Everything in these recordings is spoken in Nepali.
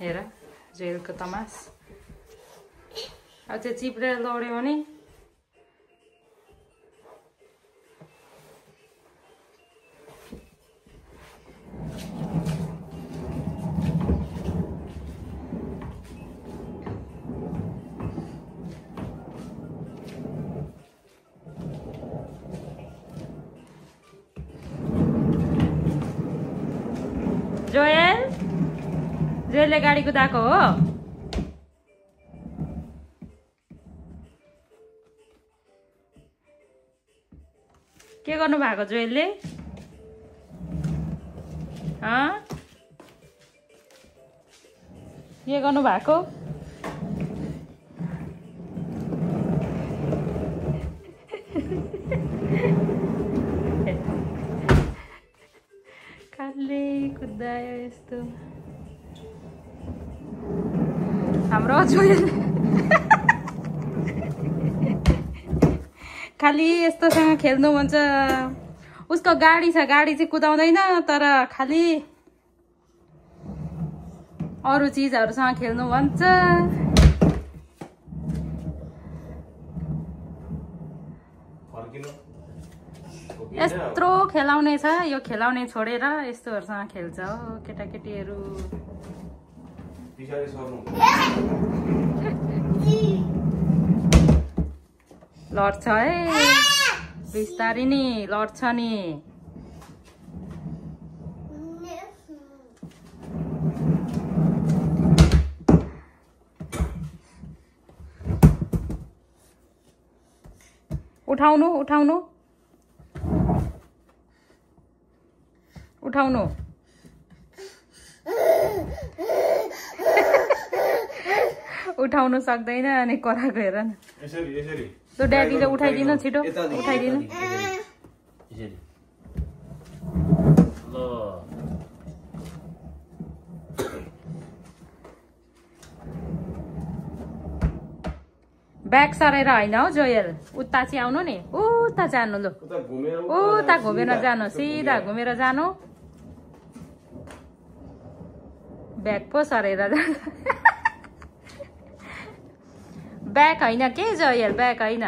हेर जोएलको तमास अब चाहिँ चिप्रेर लड्यो भने जोएलले गाडी कुदाएको हो के गर्नु भएको जोएलले के गर्नु भएको कालले कुदायो यस्तो हाम्रो जोएल खाली यस्तोसँग खेल्नु भन्छ उसको गाडी छ गाडी चाहिँ कुदाउँदैन तर खाली अरू चिजहरुसँग खेल्नु भन्छ यत्रो खेलाउने छ यो खेलाउने छोडेर यस्तोहरुसँग खेल्छ हो केटाकेटीहरु पिछाडी सर्नु लड्छ है बिस्तारी नि लड्छ नि उठाउनु उठाउनु उठाउनु उठाउनु सक्दैन अनि कराको हेर न यसरी यसरी तो ड्याडीले उठाइदिनु छिटो उठाइदिनु यसरी ल ब्याक सरेर हैन हो जोयल उता चाहिँ आउनु नि उता जानु ल उता घुमेर जानु सिधा घुमेर जानु ब्याक पो सरेर जानु ब्याक हैन के जोयल ब्याक हैन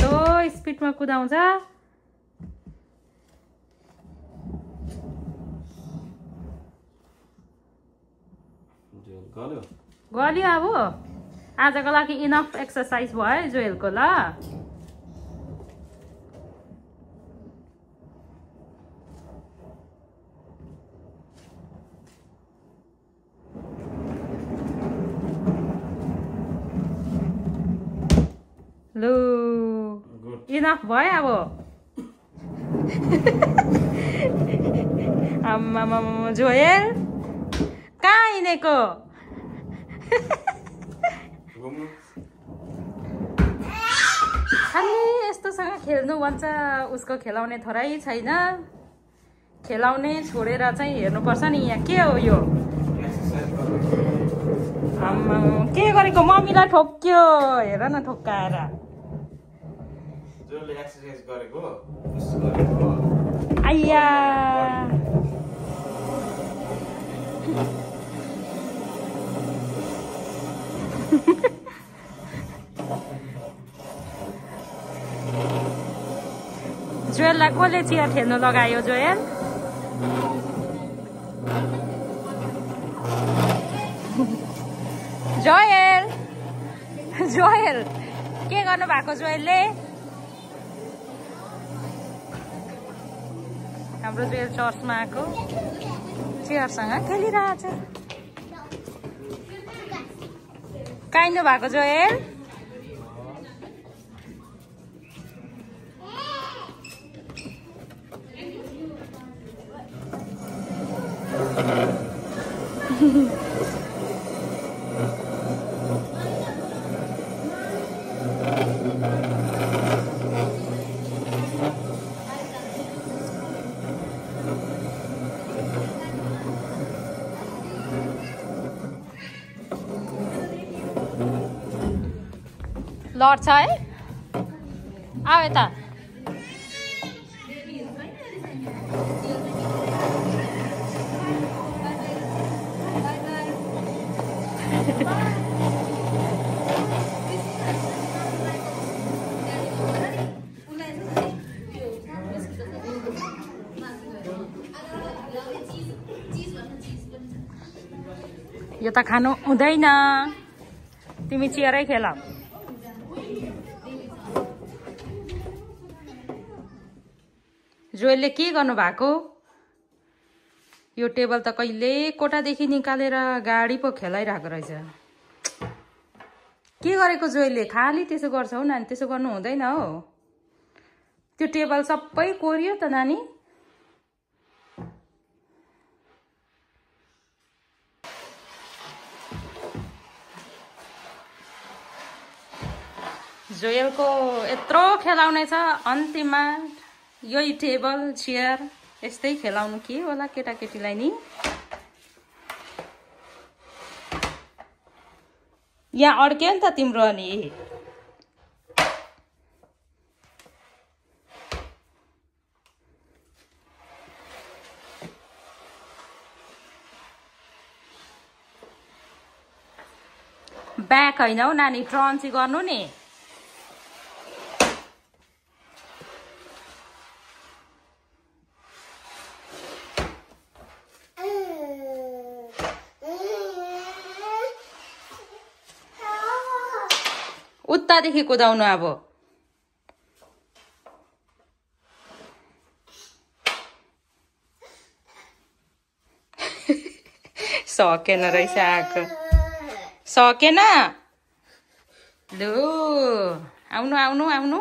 तो स्पिडमा कुदाउँछ गल्यो अब आजको लागि इनफ एक्सरसाइज भयो जोयलको ल लु इनफ भयो अब आम्मा जोयल कहाँ हिँडेको खाली यस्तोसँग खेल्नु भन्छ उसको खेलाउने थोरै छैन खेलाउने छोडेर चाहिँ हेर्नुपर्छ नि यहाँ के हो यो आम्मा के गरेको मम्मीलाई ठोक्यो हेर न ठोक्काएर जोले एक्सरसाइज गरेको आइया जोयललाई कसले चियर खेल्नु लगायो जोयल जोयल जोयल के गर्नु भएको जोयलले हाम्रो जोयल चर्चमा आएको चियरसँग खेलिरहेछ काइन्नु भएको जोयल लड्छ है आऊ यता यो त खानु हुँदैन तिमी चियरै खेल जोएलले के गर्नु भएको यो टेबल त कहिले कोठादेखि निकालेर गाडी पो खेलाइरहेको रहेछ के गरेको जोएलले खाली त्यसो गर्छौ नानी त्यसो गर्नु हुँदैन हो त्यो टेबल सबै कोरियो त नानी जोएलको यत्रो खेलाउने छ अन्तिममा यही टेबल चेयर यस्तै खेलाउनु के होला केटाकेटीलाई नि यहाँ अड्क्यो नि त तिम्रो अनि ब्याक होइन हौ नानी टर्न चाहिँ गर्नु नि उतादेखि कुदाउनु अब सकेन रहेछ आएको सकेन लु आउनु आउनु आउनु